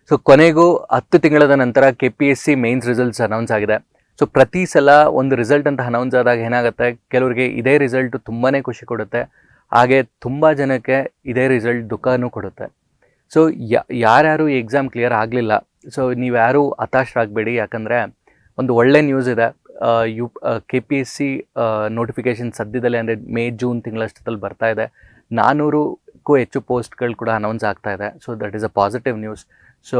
So ಕೊನೆಗೂ 10 ತಿಂಗಳ ನಂತರ KPSC ಮೇನ್ಸ್ ರಿಸಲ್ಟ್ಸ್ ಅನೌನ್ಸ್ ಆಗಿದೆ. ಸೊ ಪ್ರತಿ ಸಲ ಒಂದು ರಿಸಲ್ಟ್ ಅಂತ ಅನೌನ್ಸ್ ಆದಾಗ ಏನಾಗುತ್ತೆ, ಕೆಲವರಿಗೆ ಇದೇ ರಿಸಲ್ಟ್ ತುಂಬಾ ಖುಷಿ ಕೊಡುತ್ತೆ, ಹಾಗೆ ತುಂಬ ಜನಕ್ಕೆ ಇದೇ ರಿಸಲ್ಟ್ ದುಃಖನೂ ಕೊಡುತ್ತೆ. ಸೊ ಯಾರ್ಯಾರು ಈ ಎಕ್ಸಾಮ್ ಕ್ಲಿಯರ್ ಆಗಲಿಲ್ಲ, ಸೊ ನೀವು ಯಾರೂ ಹತಾಶರಾಗಬೇಡಿ. ಯಾಕಂದರೆ ಒಂದು ಒಳ್ಳೆ ನ್ಯೂಸ್ ಇದೆ. KPSC ನೋಟಿಫಿಕೇಷನ್ ಸದ್ಯದಲ್ಲೇ ಅಂದರೆ ಮೇ ಜೂನ್ ತಿಂಗಳಷ್ಟರಲ್ಲಿ ಬರ್ತಾ ಇದೆ. 400ಕ್ಕೂ ಹೆಚ್ಚು ಪೋಸ್ಟ್ಗಳು ಕೂಡ ಅನೌನ್ಸ್ ಆಗ್ತಾ ಇದೆ. So that is a positive news. So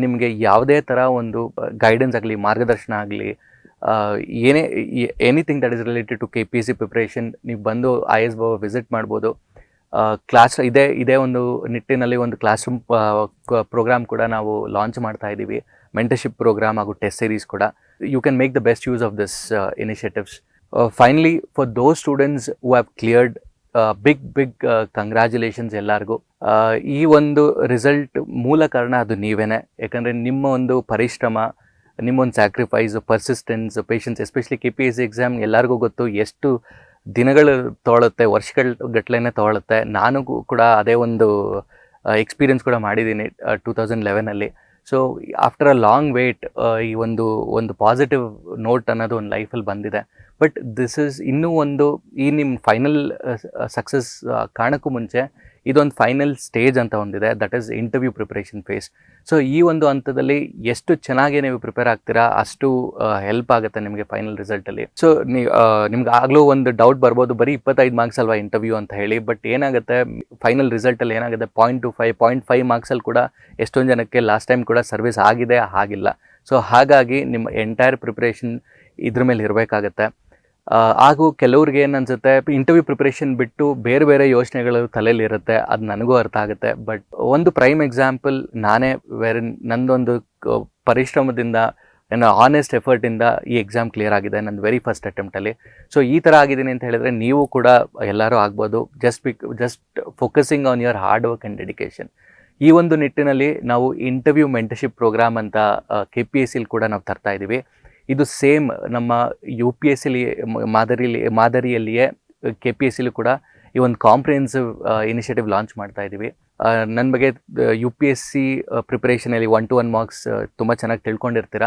ನಿಮಗೆ ಯಾವುದೇ ಥರ ಒಂದು ಗೈಡೆನ್ಸ್ ಆಗಲಿ, ಮಾರ್ಗದರ್ಶನ ಆಗಲಿ, anything that is related to KPSC preparation, ನೀವು ಬಂದು IS ಭವ ವಿಸಿಟ್ ಮಾಡ್ಬೋದು. ಕ್ಲಾಸ್ ಇದೇ ಒಂದು ನಿಟ್ಟಿನಲ್ಲಿ ಒಂದು ಕ್ಲಾಸ್ ರೂಮ್ ಪ್ರೋಗ್ರಾಮ್ ಕೂಡ ನಾವು ಲಾಂಚ್ ಮಾಡ್ತಾ ಇದ್ದೀವಿ. ಮೆಂಟರ್ಶಿಪ್ ಪ್ರೋಗ್ರಾಮ್ ಹಾಗೂ ಟೆಸ್ಟ್ ಸೀರೀಸ್ ಕೂಡ. You can make the best use of this initiatives. Finally for those students who have cleared, big congratulations ಎಲ್ಲರಿಗೂ. ಈ ಒಂದು ರಿಸಲ್ಟ್ ಮೂಲ ಕಾರಣ ಅದು ನೀವೇನೆ. ಯಾಕಂದರೆ ನಿಮ್ಮ ಒಂದು ಪರಿಶ್ರಮ, ನಿಮ್ಮ ಒಂದು sacrifice, persistence, patience, especially KPSC exam ಎಲ್ಲರಿಗೂ ಗೊತ್ತು ಎಷ್ಟು ದಿನಗಳು ತೊಗೊಳುತ್ತೆ, ವರ್ಷಗಳ ಗಟ್ಟಲೆನೇ ತೊಗೊಳುತ್ತೆ. ನಾನು ಕೂಡ ಅದೇ ಒಂದು ಎಕ್ಸ್ಪೀರಿಯನ್ಸ್ ಕೂಡ ಮಾಡಿದ್ದೀನಿ 2011ಅಲ್ಲಿ. So after a long wait ಈ ಒಂದು ಪಾಸಿಟಿವ್ ನೋಟ್ ಅನ್ನೋದು ಒಂದು ಲೈಫಲ್ಲಿ ಬಂದಿದೆ. ಬಟ್ ದಿಸ್ ಇಸ್ ಇನ್ನೂ ಒಂದು ಈ ನಿಮ್ಮ ಫೈನಲ್ ಸಕ್ಸಸ್ ಕಾಣೋಕ್ಕೂ ಮುಂಚೆ ಇದೊಂದು ಫೈನಲ್ ಸ್ಟೇಜ್ ಅಂತ ಒಂದಿದೆ, that is interview preparation phase. So ಈ ಒಂದು ಹಂತದಲ್ಲಿ ಎಷ್ಟು ಚೆನ್ನಾಗಿ ನೀವು ಪ್ರಿಪೇರ್ ಆಗ್ತೀರಾ ಅಷ್ಟು ಹೆಲ್ಪ್ ಆಗುತ್ತೆ ನಿಮಗೆ ಫೈನಲ್ ರಿಸಲ್ಟಲ್ಲಿ. ಸೊ ನಿಮ್ಗೆ ಆಗಲೂ ಒಂದು ಡೌಟ್ ಬರ್ಬೋದು, ಬರೀ 25 ಮಾರ್ಕ್ಸ್ ಅಲ್ವಾ ಇಂಟರ್ವ್ಯೂ ಅಂತ ಹೇಳಿ. ಬಟ್ ಏನಾಗುತ್ತೆ, ಫೈನಲ್ ರಿಸಲ್ಟಲ್ಲಿ ಏನಾಗುತ್ತೆ, 0.25 ಮಾರ್ಕ್ಸಲ್ಲಿ ಕೂಡ ಎಷ್ಟೊಂದು ಜನಕ್ಕೆ ಲಾಸ್ಟ್ ಟೈಮ್ ಕೂಡ ಸರ್ವಿಸ್ ಆಗಿದೆ, ಆಗಿಲ್ಲ. ಸೊ ಹಾಗಾಗಿ ನಿಮ್ಮ ಎಂಟೈರ್ ಪ್ರಿಪ್ರೇಷನ್ ಇದ್ರ ಮೇಲೆ ಇರಬೇಕಾಗತ್ತೆ. ಹಾಗೂ ಕೆಲವ್ರಿಗೆ ಏನು ಅನಿಸುತ್ತೆ, ಇಂಟರ್ವ್ಯೂ ಪ್ರಿಪ್ರೇಷನ್ ಬಿಟ್ಟು ಬೇರೆ ಬೇರೆ ಯೋಚನೆಗಳು ತಲೆಯಲ್ಲಿ ಇರುತ್ತೆ. ಅದು ನನಗೂ ಅರ್ಥ ಆಗುತ್ತೆ. ಬಟ್ ಒಂದು ಪ್ರೈಮ್ ಎಕ್ಸಾಂಪಲ್ ನಾನೇ, ನಂದೊಂದು ಪರಿಶ್ರಮದಿಂದ, ಆನೆಸ್ಟ್ ಎಫರ್ಟಿಂದ ಈ ಎಕ್ಸಾಮ್ ಕ್ಲಿಯರ್ ಆಗಿದೆ ನನ್ನ ವೆರಿ ಫಸ್ಟ್ ಅಟೆಂಪ್ಟಲ್ಲಿ. ಸೊ ಈ ಥರ ಆಗಿದ್ದೀನಿ ಅಂತ ಹೇಳಿದ್ರೆ ನೀವು ಕೂಡ ಎಲ್ಲರೂ ಆಗ್ಬೋದು. Just focusing on your hard work and dedication. ಈ ಒಂದು ನಿಟ್ಟಿನಲ್ಲಿ ನಾವು ಇಂಟರ್ವ್ಯೂ ಮೆಂಟರ್ಶಿಪ್ ಪ್ರೋಗ್ರಾಮ್ ಅಂತ KPSCಲಿ ಕೂಡ ನಾವು ತರ್ತಾ ಇದ್ದೀವಿ. ಇದು ಸೇಮ್ ನಮ್ಮ UPSCಲಿ ಮಾದರಿಯಲ್ಲಿಯೇ KPSCಲಿ ಕೂಡ ಈ ಒಂದು ಕಾಂಪ್ರಿಹೆನ್ಸಿವ್ ಇನಿಷಿಯೇಟಿವ್ ಲಾಂಚ್ ಮಾಡ್ತಾ ಇದ್ದೀವಿ. ನನ್ನ ಬಗ್ಗೆ UPSC ಪ್ರಿಪ್ರೇಷನಲ್ಲಿ 1-to-1 ಮಾರ್ಕ್ಸ್ ತುಂಬ ಚೆನ್ನಾಗಿ ತಿಳ್ಕೊಂಡಿರ್ತೀರ.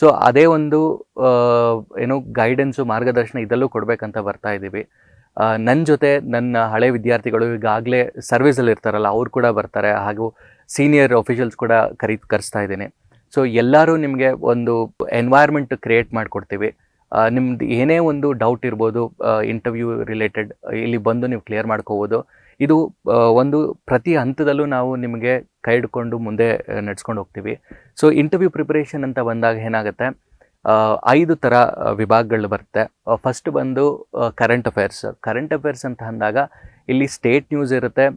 ಸೊ ಅದೇ ಒಂದು ಗೈಡೆನ್ಸು, ಮಾರ್ಗದರ್ಶನ ಇದರಲ್ಲೂ ಕೊಡಬೇಕಂತ ಬರ್ತಾ ಇದ್ದೀವಿ. ನನ್ನ ಜೊತೆ ನನ್ನ ಹಳೆ ವಿದ್ಯಾರ್ಥಿಗಳು ಈಗಾಗಲೇ ಸರ್ವಿಸಲ್ಲಿ ಇರ್ತಾರಲ್ಲ, ಅವ್ರು ಕೂಡ ಬರ್ತಾರೆ. ಹಾಗೂ ಸೀನಿಯರ್ ಆಫೀಷಿಯಲ್ಸ್ ಕೂಡ ಕರೆಸ್ತಾ ಇದ್ದೀನಿ. ಸೊ ಎಲ್ಲರೂ ನಿಮಗೆ ಒಂದು ಎನ್ವೈರ್ಮೆಂಟ್ ಕ್ರಿಯೇಟ್ ಮಾಡಿಕೊಡ್ತೀವಿ. ನಿಮ್ದು ಏನೇ ಒಂದು ಡೌಟ್ ಇರ್ಬೋದು ಇಂಟರ್ವ್ಯೂ ರಿಲೇಟೆಡ್, ಇಲ್ಲಿ ಬಂದು ನೀವು ಕ್ಲಿಯರ್ ಮಾಡ್ಕೋಬೋದು. ಇದು ಒಂದು ಪ್ರತಿ ಹಂತದಲ್ಲೂ ನಾವು ನಿಮಗೆ ಕೈ ಹಿಡ್ಕೊಂಡು ಮುಂದೆ ನಡೆಸ್ಕೊಂಡು ಹೋಗ್ತೀವಿ. ಸೊ ಇಂಟರ್ವ್ಯೂ ಪ್ರಿಪರೇಷನ್ ಅಂತ ಬಂದಾಗ ಏನಾಗುತ್ತೆ, 5 ಥರ ವಿಭಾಗಗಳು ಬರುತ್ತೆ. ಫಸ್ಟ್ ಬಂದು ಕರೆಂಟ್ ಅಫೇರ್ಸ್ ಅಂತ ಅಂದಾಗ ಇಲ್ಲಿ ಸ್ಟೇಟ್ ನ್ಯೂಸ್ ಇರುತ್ತೆ,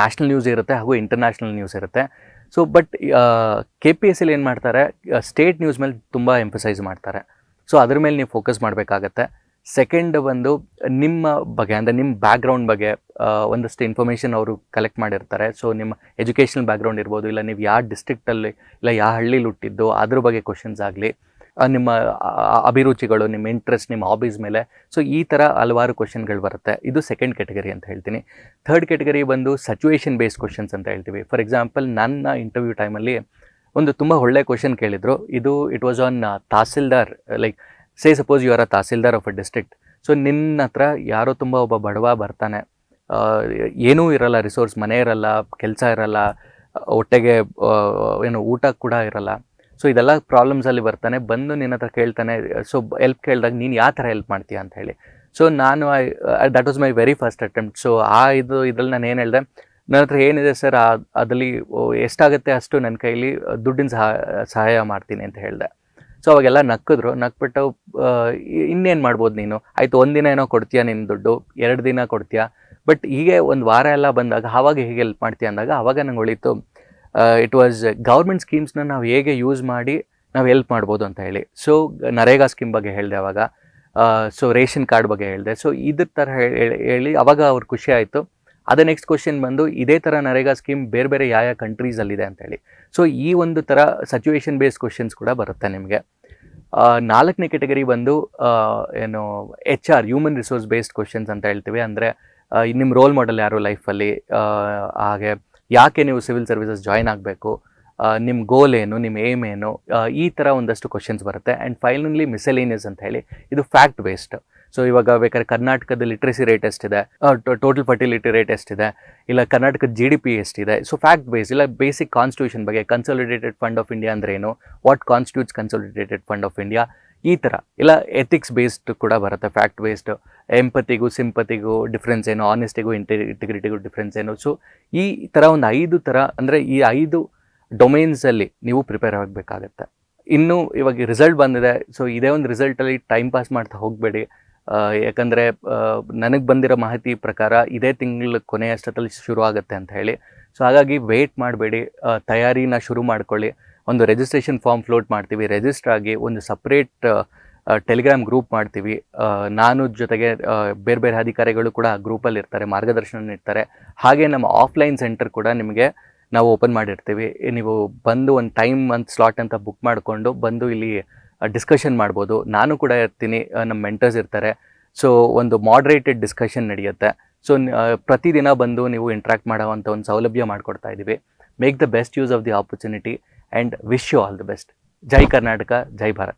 ನ್ಯಾಷನಲ್ ನ್ಯೂಸ್ ಇರುತ್ತೆ, ಹಾಗೂ ಇಂಟರ್ನ್ಯಾಷನಲ್ ನ್ಯೂಸ್ ಇರುತ್ತೆ. ಸೊ ಬಟ್ KPSCಲಿ ಏನು ಮಾಡ್ತಾರೆ, ಸ್ಟೇಟ್ ನ್ಯೂಸ್ ಮೇಲೆ ತುಂಬ ಎಂಫಸೈಸ್ ಮಾಡ್ತಾರೆ. ಸೊ ಅದ್ರ ಮೇಲೆ ನೀವು ಫೋಕಸ್ ಮಾಡಬೇಕಾಗತ್ತೆ. ಸೆಕೆಂಡ್ ಬಂದು ನಿಮ್ಮ ಬಗ್ಗೆ, ಅಂದರೆ ನಿಮ್ಮ ಬ್ಯಾಕ್ಗ್ರೌಂಡ್ ಬಗ್ಗೆ ಒಂದಷ್ಟು ಇನ್ಫಾರ್ಮೇಷನ್ ಅವರು ಕಲೆಕ್ಟ್ ಮಾಡಿರ್ತಾರೆ. ಸೊ ನಿಮ್ಮ ಎಜುಕೇಷನಲ್ ಬ್ಯಾಕ್ಗ್ರೌಂಡ್ ಇರ್ಬೋದು, ಇಲ್ಲ ನೀವು ಯಾವ ಡಿಸ್ಟ್ರಿಕ್ಟಲ್ಲಿ ಇಲ್ಲ ಯಾವ ಹಳ್ಳೀಲಿ ಹುಟ್ಟಿದ್ದು ಅದ್ರ ಬಗ್ಗೆ ಕ್ವಶನ್ಸ್ ಆಗಲಿ, ನಿಮ್ಮ ಅಭಿರುಚಿಗಳು, ನಿಮ್ಮ ಇಂಟ್ರೆಸ್ಟ್, ನಿಮ್ಮ ಹಾಬೀಸ್ ಮೇಲೆ. ಸೊ ಈ ಥರ ಹಲವಾರು ಕ್ವಶನ್ಗಳು ಬರುತ್ತೆ. ಇದು ಸೆಕೆಂಡ್ ಕ್ಯಾಟಗರಿ ಅಂತ ಹೇಳ್ತೀನಿ. ಥರ್ಡ್ ಕ್ಯಾಟಗರಿ ಬಂದು ಸಿಚುವೇಷನ್ ಬೇಸ್ಡ್ ಕ್ವಶನ್ಸ್ ಅಂತ ಹೇಳ್ತೀವಿ. ಫಾರ್ ಎಕ್ಸಾಂಪಲ್, ನನ್ನ ಇಂಟರ್ವ್ಯೂ ಟೈಮಲ್ಲಿ ಒಂದು ತುಂಬ ಒಳ್ಳೆ ಕ್ವಶನ್ ಕೇಳಿದರು. It was on tahsildar. Like suppose you are a tahsildar of a district. So ನಿನ್ನ ಹತ್ರ ಯಾರೋ ತುಂಬ ಒಬ್ಬ ಬಡವ ಬರ್ತಾನೆ, ಏನೂ ಇರಲ್ಲ, ರಿಸೋರ್ಸ್, ಮನೆ ಇರಲ್ಲ, ಕೆಲಸ ಇರಲ್ಲ, ಹೊಟ್ಟೆಗೆ ಊಟ ಕೂಡ ಇರಲ್ಲ. ಸೊ ಇದೆಲ್ಲ ಪ್ರಾಬ್ಲಮ್ಸಲ್ಲಿ ಬರ್ತಾನೆ, ಬಂದು ನಿನ್ನ ಹತ್ರ ಕೇಳ್ತಾನೆ. ಸೊ ಹೆಲ್ಪ್ ಕೇಳಿದಾಗ ನೀನು ಯಾವ ಥರ ಹೆಲ್ಪ್ ಮಾಡ್ತೀಯ ಅಂತ ಹೇಳಿ. ಸೊ ನಾನು that was my very first attempt. So ಇದ್ರಲ್ಲಿ ನಾನು ಏನು ಹೇಳಿದೆ, ನನ್ನ ಹತ್ರ ಏನಿದೆ ಸರ್, ಅದರಲ್ಲಿ ಎಷ್ಟಾಗುತ್ತೆ ಅಷ್ಟು ನನ್ನ ಕೈಲಿ ದುಡ್ಡಿನ ಸಹಾಯ ಮಾಡ್ತೀನಿ ಅಂತ ಹೇಳಿದೆ. ಸೊ ಅವಾಗೆಲ್ಲ ನಕ್ಬಿಟ್ಟು ಇನ್ನೇನು ಮಾಡ್ಬೋದು ನೀನು, ಆಯಿತು ಒಂದಿನ ಏನೋ ಕೊಡ್ತೀಯಾ ನಿನ್ನ ದುಡ್ಡು, 2 ದಿನ ಕೊಡ್ತೀಯಾ, ಬಟ್ ಹೀಗೆ ಒಂದು ವಾರ ಎಲ್ಲ ಬಂದಾಗ ಆವಾಗ ಹೇಗೆ ಹೆಲ್ಪ್ ಮಾಡ್ತೀಯ ಅಂದಾಗ ಆವಾಗ ನಂಗೆ ಉಳೀತು, ಇಟ್ ವಾಸ್ ಗೌರ್ಮೆಂಟ್ ಸ್ಕೀಮ್ಸ್ನ ನಾವು ಹೇಗೆ ಯೂಸ್ ಮಾಡಿ ನಾವು ಹೆಲ್ಪ್ ಮಾಡ್ಬೋದು ಅಂತ ಹೇಳಿ. ಸೊ ನರೇಗಾ ಸ್ಕೀಮ್ ಬಗ್ಗೆ ಹೇಳಿದೆ ಅವಾಗ. ಸೊ ರೇಷನ್ ಕಾರ್ಡ್ ಬಗ್ಗೆ ಹೇಳಿದೆ. ಸೊ ಇದ್ರ ಥರ ಹೇಳಿ ಅವಾಗ ಅವ್ರು ಖುಷಿ ಆಯಿತು. ಅದೇ ನೆಕ್ಸ್ಟ್ ಕ್ವಶನ್ ಬಂದು, ಇದೇ ಥರ ನರೇಗಾ ಸ್ಕೀಮ್ ಬೇರೆ ಬೇರೆ ಯಾವ ಕಂಟ್ರೀಸಲ್ಲಿದೆ ಅಂತೇಳಿ. ಸೊ ಈ ಒಂದು ಥರ ಸಿಚುವೇಷನ್ ಬೇಸ್ಡ್ ಕ್ವಶನ್ಸ್ ಕೂಡ ಬರುತ್ತೆ ನಿಮಗೆ. 4ನೇ ಕ್ಯಾಟಗರಿ ಬಂದು HR, human resource based questions ಅಂತ ಹೇಳ್ತೀವಿ. ಅಂದರೆ ನಿಮ್ಮ ರೋಲ್ ಮಾಡೆಲ್ ಯಾರು ಲೈಫಲ್ಲಿ, ಹಾಗೆ ಯಾಕೆ ನೀವು ಸಿವಿಲ್ ಸರ್ವಿಸಸ್ ಜಾಯ್ನ್ ಆಗಬೇಕು, ನಿಮ್ಮ ಗೋಲ್ ಏನು, ನಿಮ್ಮ ಏಮ್ ಏನು, ಈ ಥರ ಒಂದಷ್ಟು ಕ್ವಶನ್ಸ್ ಬರುತ್ತೆ. ಆ್ಯಂಡ್ ಫೈನಲಿ ಮಿಸಲೇನಿಯಸ್ ಅಂತ ಹೇಳಿ, ಇದು ಫ್ಯಾಕ್ಟ್ ಬೇಸ್ಡ್. ಸೊ ಇವಾಗ ಬೇಕಾದ್ರೆ ಕರ್ನಾಟಕದ ಲಿಟ್ರಸಿ ರೇಟ್ ಎಷ್ಟಿದೆ, ಟೋಟಲ್ ಫರ್ಟಿಲಿಟಿ ರೇಟ್ ಎಷ್ಟಿದೆ, ಇಲ್ಲ ಕರ್ನಾಟಕದ GDP ಎಷ್ಟಿದೆ, ಸೊ ಫ್ಯಾಕ್ಟ್ ಬೇಸ್, ಇಲ್ಲ ಬೇಸಿಕ್ ಕಾನ್ಸ್ಟಿಟ್ಯೂಷನ್ ಬಗ್ಗೆ, ಕನ್ಸಾಲಿಡೇಟೆಡ್ ಫಂಡ್ ಆಫ್ ಇಂಡಿಯಾ ಅಂದ್ರೆ ಏನು, what constitutes consolidated fund of India, ಈ ಥರ. ಇಲ್ಲ ಎಥಿಕ್ಸ್ ಬೇಸ್ಡ್ ಕೂಡ ಬರುತ್ತೆ, ಫ್ಯಾಕ್ಟ್ ಬೇಸ್ಡ್. ಎಂಪತಿಗೂ ಸಿಂಪತಿಗೂ ಡಿಫ್ರೆನ್ಸ್ ಏನು, ಆನೆಸ್ಟಿಗೂ ಇಂಟಿಗ್ರಿಟಿಗೂ ಡಿಫ್ರೆನ್ಸ್ ಏನು. ಸೊ ಈ ಥರ ಒಂದು 5 ಥರ, ಅಂದರೆ ಈ 5 ಡೊಮೈನ್ಸಲ್ಲಿ ನೀವು ಪ್ರಿಪೇರ್ ಆಗಬೇಕಾಗತ್ತೆ. ಇನ್ನು ಇವಾಗ ರಿಸಲ್ಟ್ ಬಂದಿದೆ, ಸೊ ಇದೇ ಒಂದು ರಿಸಲ್ಟಲ್ಲಿ ಟೈಮ್ ಪಾಸ್ ಮಾಡ್ತಾ ಹೋಗಬೇಡಿ. ಯಾಕಂದರೆ ನನಗೆ ಬಂದಿರೋ ಮಾಹಿತಿ ಪ್ರಕಾರ ಇದೇ ತಿಂಗಳ ಕೊನೆಯಷ್ಟರಲ್ಲಿ ಶುರು ಆಗುತ್ತೆ ಅಂತ ಹೇಳಿ. ಸೊ ಹಾಗಾಗಿ ವೆಯ್ಟ್ ಮಾಡಬೇಡಿ, ತಯಾರಿನ ಶುರು ಮಾಡ್ಕೊಳ್ಳಿ. ಒಂದು ರಿಜಿಸ್ಟ್ರೇಷನ್ ಫಾರ್ಮ್ ಫ್ಲೋಟ್ ಮಾಡ್ತೀವಿ, ರಿಜಿಸ್ಟರ್ ಆಗಿ ಒಂದು ಸಪ್ರೇಟ್ ಟೆಲಿಗ್ರಾಮ್ ಗ್ರೂಪ್ ಮಾಡ್ತೀವಿ. ನಾನು ಜೊತೆಗೆ ಬೇರೆ ಬೇರೆ ಅಧಿಕಾರಿಗಳು ಕೂಡ ಆ ಗ್ರೂಪಲ್ಲಿ ಇರ್ತಾರೆ, ಮಾರ್ಗದರ್ಶನ ನೀಡ್ತಾರೆ. ಹಾಗೆ ನಮ್ಮ ಆಫ್ಲೈನ್ ಸೆಂಟರ್ ಕೂಡ ನಿಮಗೆ ನಾವು ಓಪನ್ ಮಾಡಿರ್ತೀವಿ. ನೀವು ಬಂದು ಒಂದು ಟೈಮ್ ಅಂತ ಸ್ಲಾಟ್ ಅಂತ ಬುಕ್ ಮಾಡಿಕೊಂಡು ಬಂದು ಇಲ್ಲಿ ಡಿಸ್ಕಷನ್ ಮಾಡ್ಬೋದು. ನಾನು ಕೂಡ ಇರ್ತೀನಿ, ನಮ್ಮ ಮೆಂಟರ್ಸ್ ಇರ್ತಾರೆ. ಸೊ ಒಂದು ಮಾಡ್ರೇಟೆಡ್ ಡಿಸ್ಕಷನ್ ನಡೆಯುತ್ತೆ. ಸೊ ಪ್ರತಿದಿನ ಬಂದು ನೀವು ಇಂಟ್ರ್ಯಾಕ್ಟ್ ಮಾಡೋವಂಥ ಒಂದು ಸೌಲಭ್ಯ ಮಾಡಿಕೊಡ್ತಾ ಇದ್ದೀವಿ. Make the best use of the opportunity and wish you all the best. Jai Karnataka, Jai Bharat.